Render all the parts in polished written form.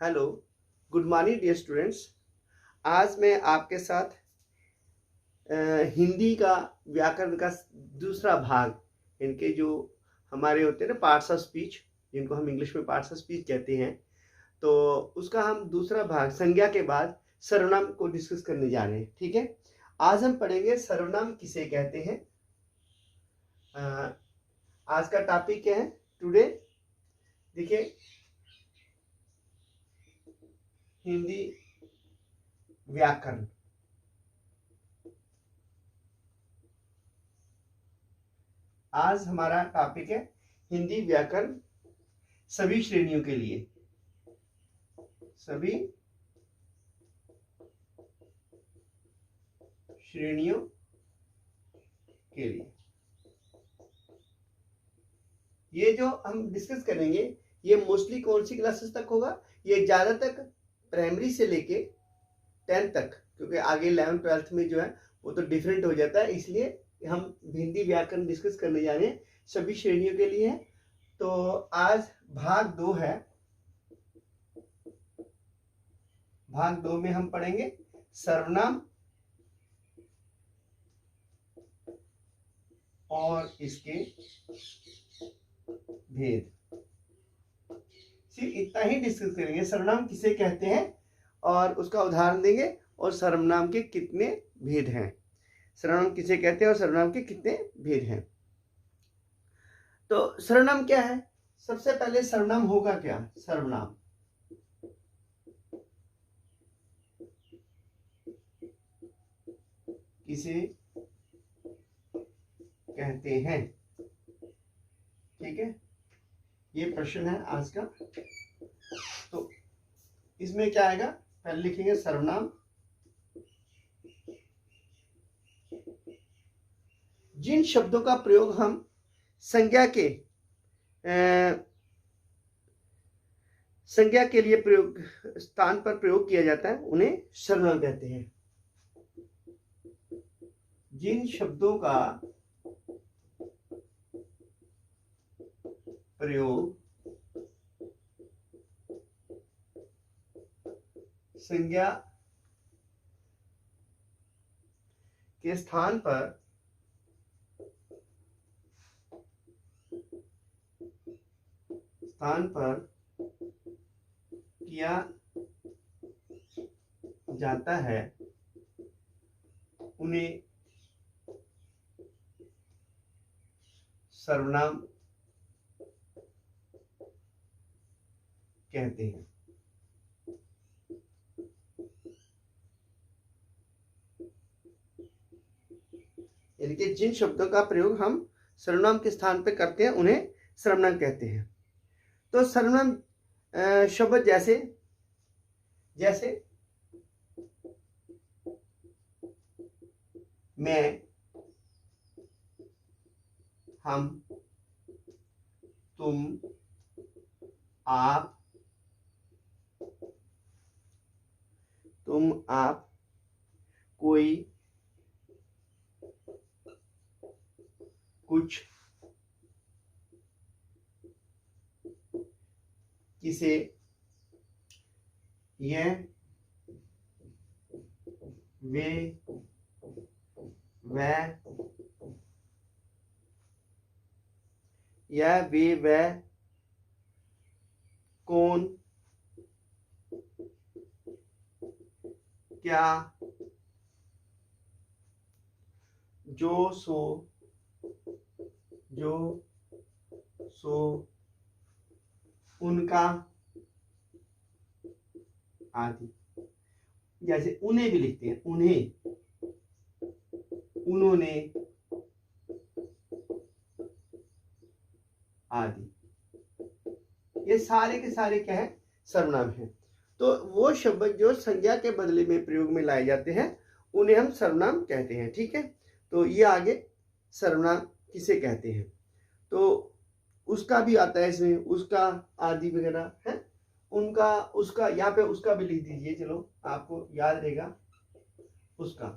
Hello, good morning dear students. आज मैं आपके साथ हिंदी का व्याकरण का दूसरा भाग, इनके जो हमारे होते हैं ना पार्ट्स ऑफ स्पीच, जिनको हम इंग्लिश में पार्ट्स ऑफ स्पीच कहते हैं, तो उसका हम दूसरा भाग संज्ञा के बाद सर्वनाम को डिस्कस करने जा रहे हैं। ठीक है, आज हम पढ़ेंगे सर्वनाम किसे कहते हैं। आज का टॉपिक क्या है टुडे, देखिए हिंदी व्याकरण। आज हमारा टॉपिक है हिंदी व्याकरण सभी श्रेणियों के लिए, सभी श्रेणियों के लिए। ये जो हम डिस्कस करेंगे ये मोस्टली कौन सी क्लासेस तक होगा, ये ज़्यादा तक प्राइमरी से लेके 10th तक, क्योंकि आगे 11th 12th में जो है वो तो डिफरेंट हो जाता है, इसलिए हम हिंदी व्याकरण डिस्कस करने जा रहे हैं, सभी श्रेणियों के लिए है। तो आज भाग 2 है। भाग 2 में हम पढ़ेंगे सर्वनाम और इसके भेद। सिर्फ इतना ही डिस्कस करेंगे, सर्वनाम किसे कहते हैं और उसका उदाहरण देंगे, और सर्वनाम के कितने भेद हैं, सर्वनाम किसे कहते हैं और सर्वनाम के कितने भेद हैं। तो सर्वनाम क्या है? सबसे पहले सर्वनाम होगा क्या? सर्वनाम किसे कहते हैं? ठीक है, ये प्रश्न है आज का। तो इसमें क्या आएगा, पहले लिखेंगे सर्वनाम जिन शब्दों का प्रयोग हम संज्ञा के लिए प्रयोग स्थान पर प्रयोग किया जाता है, उन्हें सर्वनाम कहते हैं। जिन शब्दों का प्रयोग संज्ञा के स्थान पर किया जाता है, उन्हें सर्वनाम कहते हैं। यानी कि जिन शब्दों का प्रयोग हम सर्वनाम के स्थान पर करते हैं उन्हें सर्वनाम कहते हैं। तो सर्वनाम शब्द जैसे जैसे मैं, हम, तुम, आप, कोई, कुछ, किसे, यह, वे, वह, यह, वे, वह, कौन, क्या, जो, सो, उनका आदि। जैसे उन्हें भी लिखते हैं, उन्हें, उन्होंने आदि। ये सारे के सारे क्या है? सर्वनाम है। तो वो शब्द जो संज्ञा के बदले में प्रयोग में लाए जाते हैं उन्हें हम सर्वनाम कहते हैं। ठीक है, तो ये आगे सर्वनाम किसे कहते हैं तो उसका भी आता है इसमें, उसका, आदि वगैरह है, उनका, उसका, यहाँ पे उसका भी लिख दीजिए, चलो आपको याद रहेगा उसका।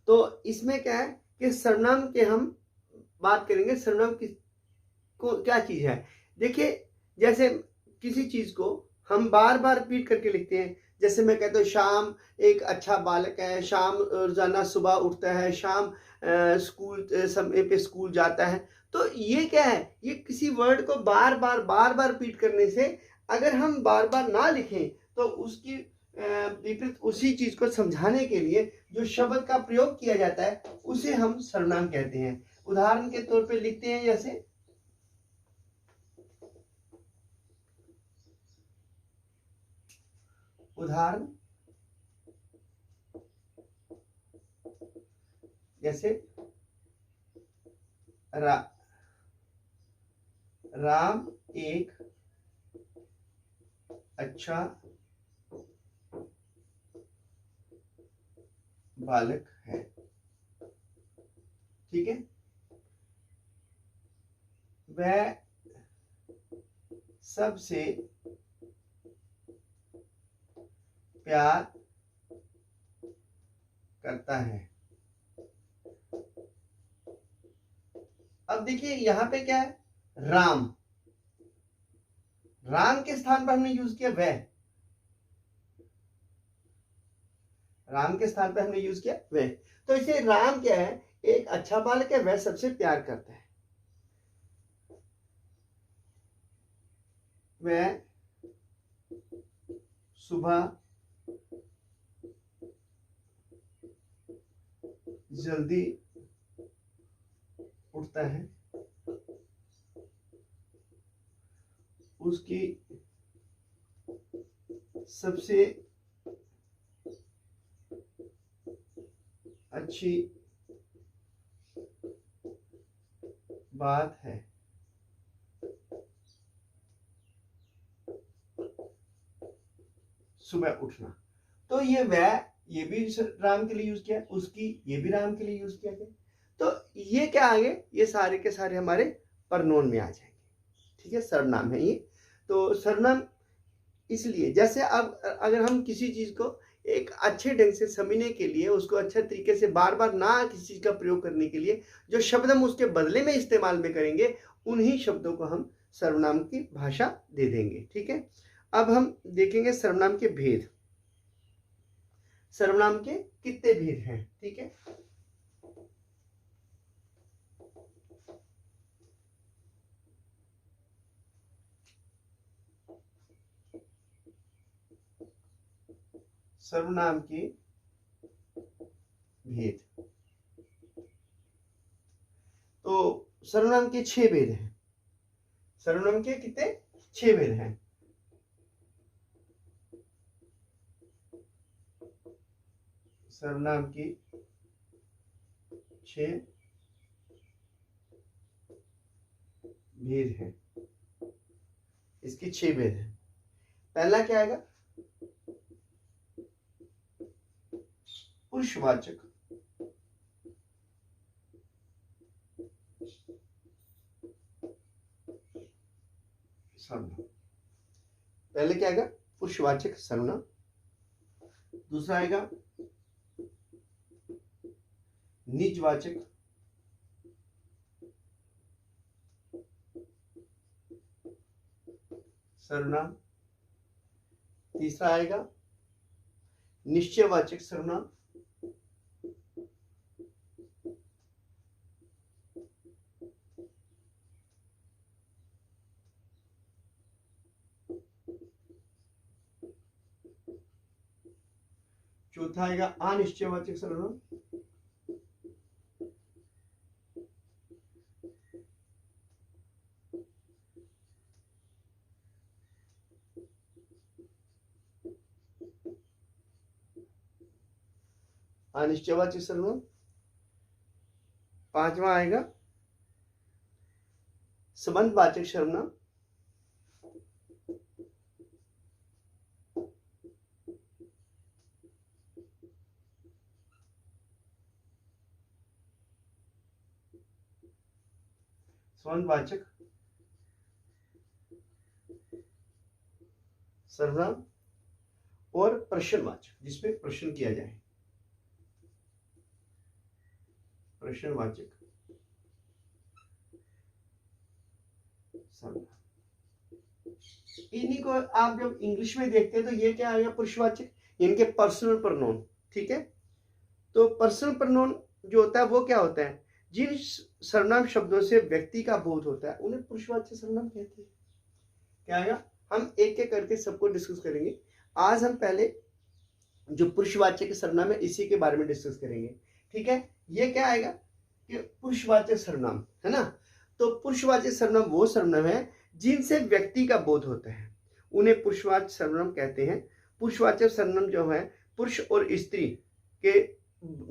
तो इसमें क्या है कि सर्वनाम के हम बात करेंगे, सर्वनाम को क्या चीज है। देखिए, जैसे किसी चीज को हम बार बार रिपीट करके लिखते हैं। जैसे मैं कहता हूँ श्याम एक अच्छा बालक है, श्याम रोजाना सुबह उठता है, श्याम स्कूल समय पे स्कूल जाता है। तो ये क्या है, ये किसी वर्ड को बार बार रिपीट करने से अगर हम बार बार ना लिखें तो उसकी विपरीत उसी चीज को समझाने के लिए जो शब्द का प्रयोग किया जाता है उसे हम सर्वनाम कहते हैं। उदाहरण के तौर पे लिखते हैं, जैसे उदाहरण जैसे राम एक अच्छा बालक है। ठीक है, वह सबसे प्यार करता है। अब देखिए यहां पे क्या है, राम, राम के स्थान पर हमने यूज किया वह, राम के स्थान पर हमने यूज किया वह। तो इसे राम क्या है, एक अच्छा बालक है, वह सबसे प्यार करता है। वह सुबह जल्दी उठता है, उसकी सबसे अच्छी बात है सुबह उठना। तो ये वह, ये भी राम के लिए यूज किया, उसकी ये भी राम के लिए यूज किया गया। तो ये क्या आगे, ये सारे के सारे हमारे परनोन में आ जाएंगे। ठीक है, सर्वनाम है ये। तो सर्वनाम इसलिए, जैसे अब अगर हम किसी चीज को एक अच्छे ढंग से समझने के लिए, उसको अच्छे तरीके से बार बार ना किसी चीज का प्रयोग करने के लिए जो शब्द हम उसके बदले में इस्तेमाल में करेंगे, उन्हीं शब्दों को हम सर्वनाम की भाषा दे देंगे। ठीक है, अब हम देखेंगे सर्वनाम के भेद। सर्वनाम के कितने भेद हैं? ठीक है, सर्वनाम के भेद, तो सर्वनाम के 6 भेद हैं। सर्वनाम के कितने? 6 भेद हैं। सर्वनाम की 6 भेद हैं। इसकी 6 भेद हैं। पहला क्या आएगा? पुरुषवाचक सर्वनाम। पहले क्या आएगा? पुरुषवाचक सर्वनाम। दूसरा आएगा निजवाचक सर्वनाम। तीसरा आएगा निश्चयवाचक सर्वनाम। चौथा आएगा अनिश्चयवाचक सर्वनाम। अनिश्चयवाचक सर्वनाम। पांचवा आएगा संबंधवाचक सर्वनाम। संबंधवाचक सर्वनाम और प्रश्नवाचक, जिसमें प्रश्न किया जाए, प्रश्नवाचक सर्वनाम। इन्हीं को आप जब इंग्लिश में देखते हैं तो ये क्या आएगा, पुरुषवाचक, इनके पर्सनल प्रोनाउन। ठीक है, तो पर्सनल प्रोनाउन जो होता है वो क्या होता है, जिन सर्वनाम शब्दों से व्यक्ति का बोध होता है उन्हें पुरुषवाचक सर्वनाम कहते हैं। क्या आएगा, हम एक एक करके सबको डिस्कस करेंगे। आज हम पहले जो पुरुषवाचक सर्वनाम है इसी के बारे में डिस्कस करेंगे। ठीक है, ये क्या आएगा कि पुरुषवाचक सर्वनाम है ना। तो पुरुषवाचक सर्वनाम वो सर्वनाम है जिनसे व्यक्ति का बोध होता है, उन्हें पुरुषवाचक सर्वनाम कहते हैं। पुरुषवाचक सर्वनाम जो है पुरुष और स्त्री के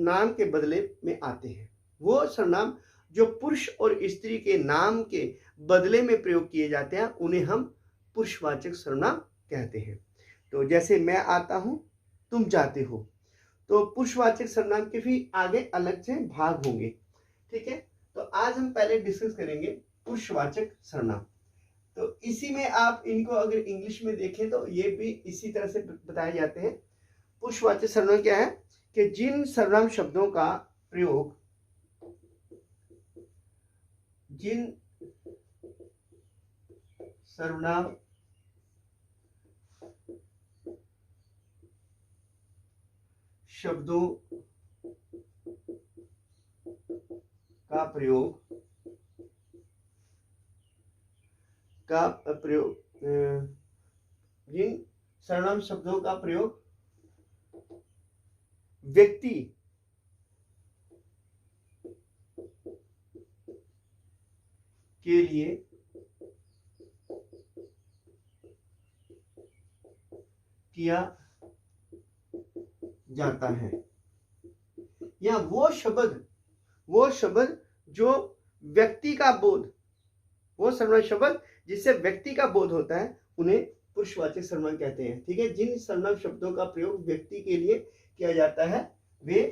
नाम के बदले में आते हैं। वो सर्वनाम जो पुरुष और स्त्री के नाम के बदले में प्रयोग किए जाते हैं उन्हें हम पुरुषवाचक सर्वनाम कहते हैं। तो जैसे मैं आता हूं, तुम जाते हो, तो पुरुषवाचक सर्वनाम के भी आगे अलग से भाग होंगे। ठीक है, तो आज हम पहले डिस्कस करेंगे पुरुषवाचक सर्वनाम। तो इसी में आप इनको अगर इंग्लिश में देखें तो ये भी इसी तरह से बताए जाते हैं। पुरुषवाचक सर्वनाम क्या है कि जिन सर्वनाम शब्दों का प्रयोग, जिन सर्वनाम शब्दों का प्रयोग जिन सर्वनाम शब्दों का प्रयोग व्यक्ति के लिए किया जाता है, या वो शब्द जो व्यक्ति का बोध, वो सर्वनाम शब्द जिससे व्यक्ति का बोध होता है उन्हें पुरुषवाचक सर्वनाम कहते हैं। ठीक है, जिन सर्वनाम शब्दों का प्रयोग व्यक्ति के लिए किया जाता है वे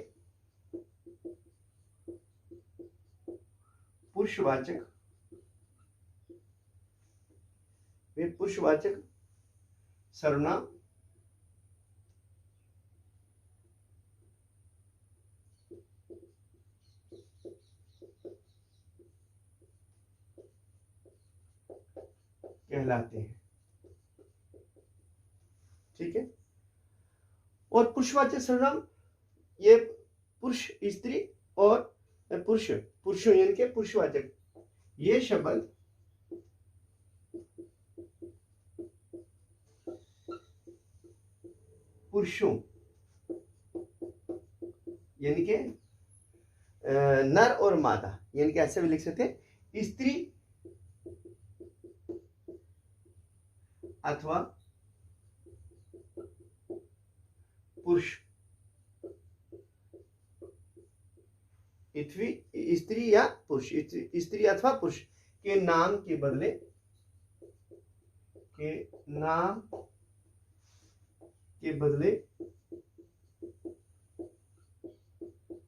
पुरुषवाचक सर्वनाम कहलाते हैं। ठीक है, और पुरुषवाचक सर्वनाम ये पुरुष, स्त्री और पुरुषों यानी के पुरुषवाचक, ये शब्द पुरुषों यानी के नर और मादा, यानी कि ऐसे भी लिख सकते हैं, स्त्री अथवा पुरुष, स्त्री या पुरुष, स्त्री अथवा पुरुष के नाम के बदले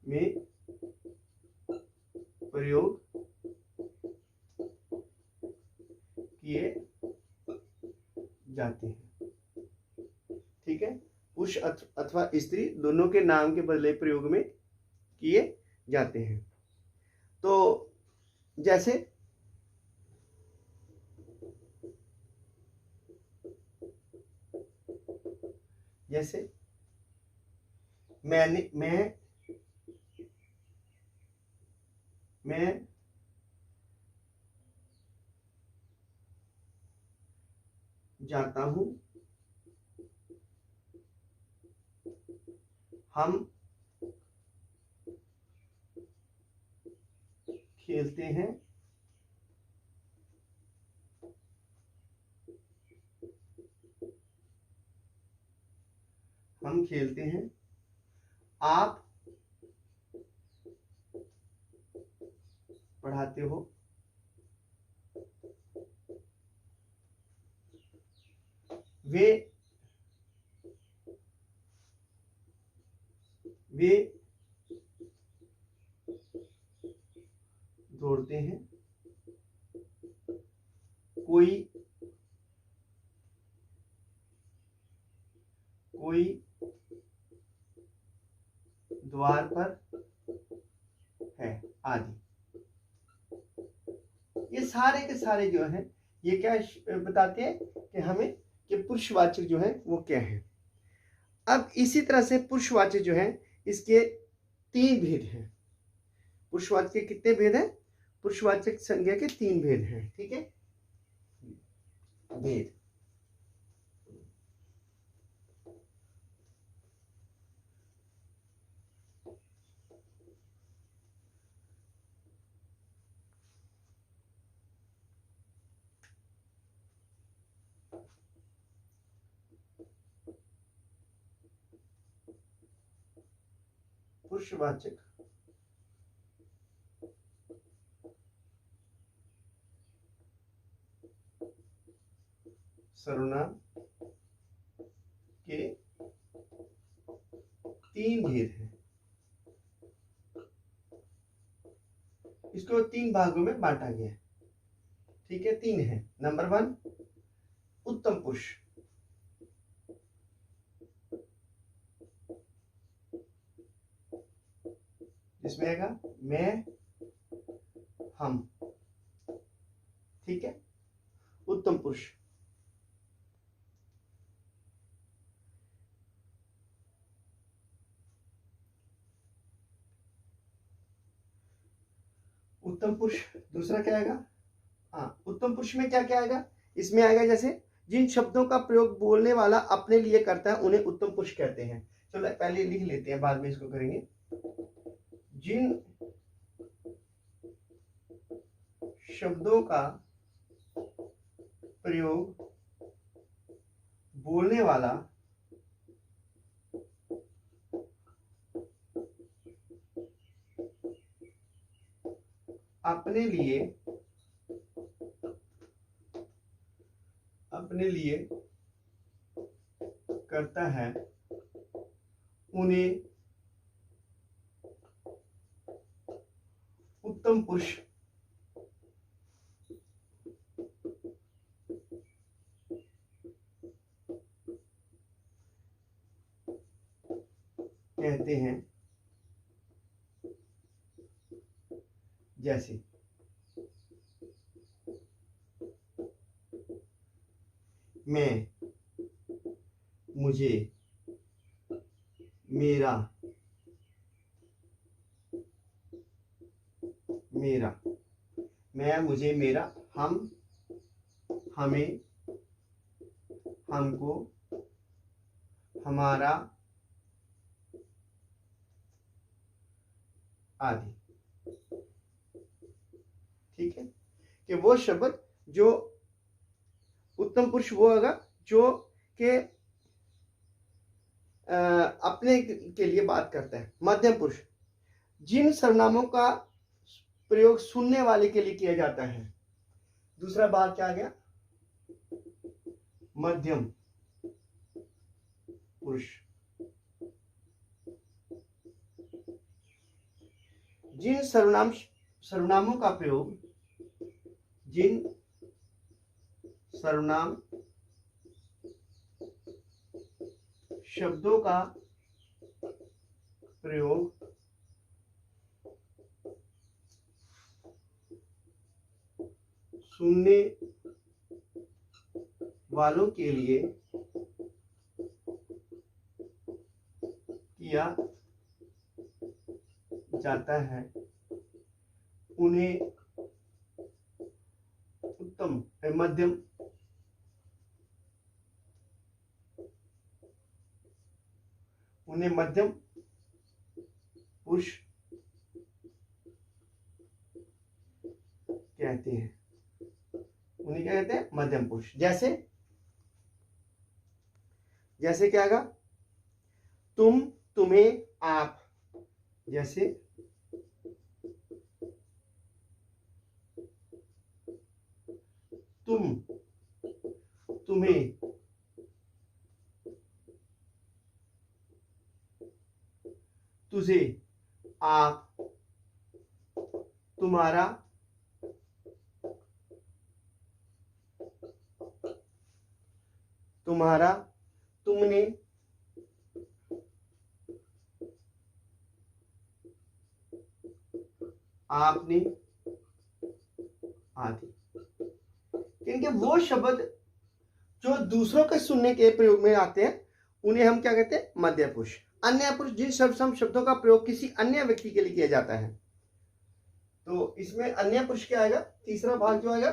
में प्रयोग किए जाते हैं। ठीक है, पुरुष अथवा स्त्री दोनों के नाम के बदले प्रयोग में किए जाते हैं। तो जैसे मैं जाता हूं, हम खेलते हैं, आप पढ़ाते हो, वे दौड़ते हैं, कोई द्वार पर है, आदि। ये सारे के सारे जो है ये क्या बताते हैं कि हमें कि पुरुषवाचक जो है वो क्या है। अब इसी तरह से पुरुषवाचक जो है इसके 3 भेद हैं। पुरुषवाचक के कितने भेद हैं? पुरुषवाचक संज्ञा के 3 भेद हैं। ठीक है, भेद। पुरुषवाचक सर्वनाम के 3 भेद हैं। इसको 3 भागों में बांटा गया है। ठीक है, 3 है। नंबर 1 उत्तम पुरुष, जिसमें आएगा मैं, हम। ठीक है, उत्तम पुरुष। उत्तम पुरुष दूसरा क्या आएगा? हाँ, उत्तम पुरुष में क्या क्या आएगा? इसमें आएगा जैसे जिन शब्दों का प्रयोग बोलने वाला अपने लिए करता है उन्हें उत्तम पुरुष कहते हैं। चलो पहले लिख लेते हैं, बाद में इसको करेंगे। जिन शब्दों का प्रयोग बोलने वाला अपने लिए करता है उन्हें उत्तम पुरुष कहते हैं। जैसे मैं, मुझे, मेरा, मैं, मुझे, मेरा, हम, हमें, हमको, हमारा आदि। ठीक है, कि वो शब्द जो उत्तम पुरुष वो होगा जो के अपने के लिए बात करता है। मध्यम पुरुष जिन सर्वनामों का प्रयोग सुनने वाले के लिए किया जाता है। दूसरा बात क्या आ गया? मध्यम पुरुष जिन सर्वनामों का प्रयोग, जिन सर्वनाम शब्दों का प्रयोग सुनने वालों के लिए किया जाता है उन्हें उत्तम मध्यम पुरुष कहते हैं। उन्हें क्या कहते हैं? मध्यम पुरुष। जैसे क्या आएगा? तुम, तुम्हें, आप। जैसे तुम, तुम्हें, तुझे, आप, तुम्हारा, तुम्हारा, तुमने, आपने आदि। क्योंकि वो शब्द जो दूसरों के सुनने के प्रयोग में आते हैं उन्हें हम क्या कहते हैं, मध्य पुरुष। अन्य पुरुष, जिन शब्दों का प्रयोग किसी अन्य व्यक्ति के लिए किया जाता है। तो इसमें अन्य पुरुष क्या आएगा, तीसरा भाग जो आएगा,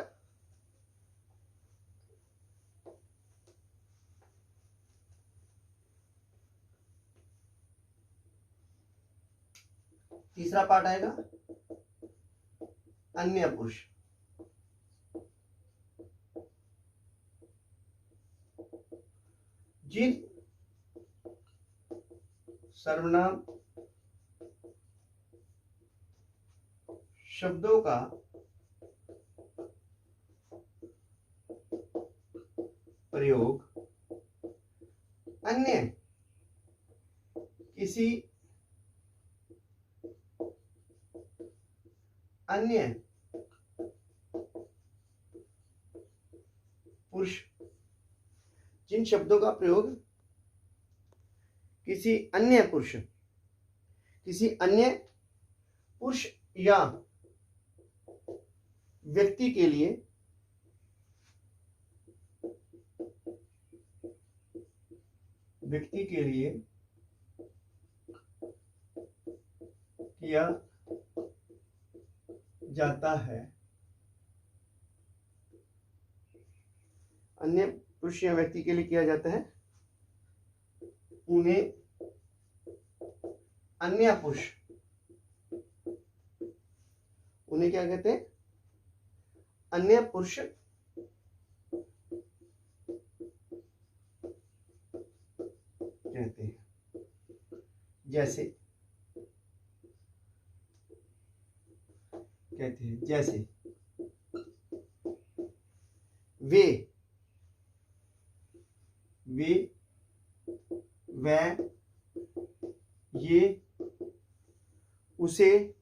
तीसरा पार्ट आएगा अन्य पुरुष। जिन सर्वनाम शब्दों का प्रयोग अन्य किसी अन्य पुरुष, जिन शब्दों का प्रयोग किसी अन्य पुरुष या व्यक्ति के लिए किया जाता है, अन्य पुरुष या व्यक्ति के लिए किया जाता है, उन्हें अन्य पुरुष, उन्हें क्या कहते हैं, अन्य पुरुष कहते हैं। जैसे वे, वह, ये, उसे,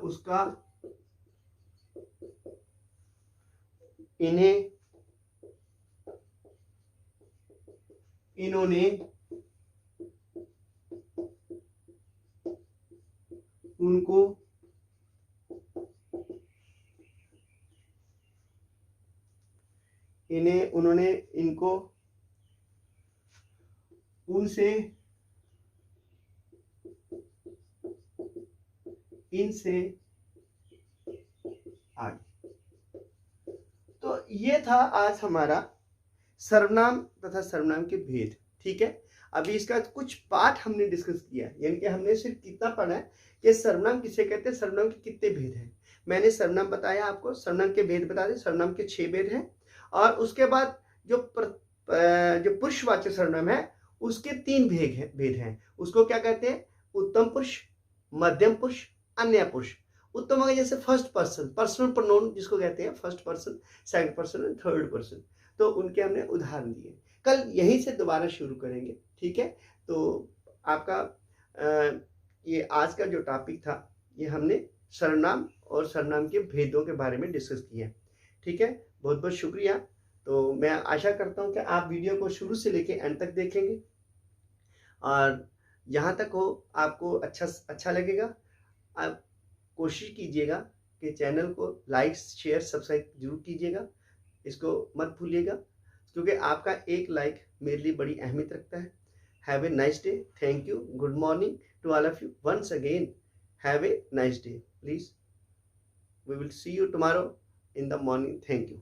उसका, इन्हें, इन्होंने, उनको, इन्हें, उन्होंने, इनको, उनसे, इनसे आगे। तो ये था आज हमारा सर्वनाम तथा सर्वनाम के भेद। ठीक है, अभी इसका कुछ पार्ट हमने डिस्कस किया, यानी कि हमने सिर्फ कितना पढ़ा है कि सर्वनाम किसे कहते हैं, सर्वनाम के कितने भेद हैं। मैंने सर्वनाम बताया आपको, सर्वनाम के भेद बता दें, सर्वनाम के 6 भेद हैं। और उसके बाद जो पुरुषवाचक सर्वनाम है उसके 3 भेद हैं। उसको क्या कहते हैं, उत्तम पुरुष, मध्यम पुरुष, अन्य पुरुष। उत्तम हो गया जैसे फर्स्ट पर्सन, पर्सनल प्रोनाउन जिसको कहते हैं, फर्स्ट पर्सन, सेकंड पर्सन और थर्ड पर्सन। तो उनके हमने उदाहरण दिए। कल यहीं से दोबारा शुरू करेंगे। ठीक है, तो आपका ये आज का जो टॉपिक था, ये हमने सर्वनाम और सर्वनाम के भेदों के बारे में डिस्कस किया। ठीक है, बहुत बहुत शुक्रिया। तो मैं आशा करता हूँ कि आप वीडियो को शुरू से लेके एंड तक देखेंगे और जहाँ तक हो आपको अच्छा लगेगा। आप कोशिश कीजिएगा कि चैनल को लाइक, शेयर, सब्सक्राइब जरूर कीजिएगा। इसको मत भूलिएगा, क्योंकि आपका एक लाइक मेरे लिए बड़ी अहमियत रखता है। Have a nice day. Thank you. Good morning to all of you once again. Have a nice day please. We will see you tomorrow in the morning. Thank you.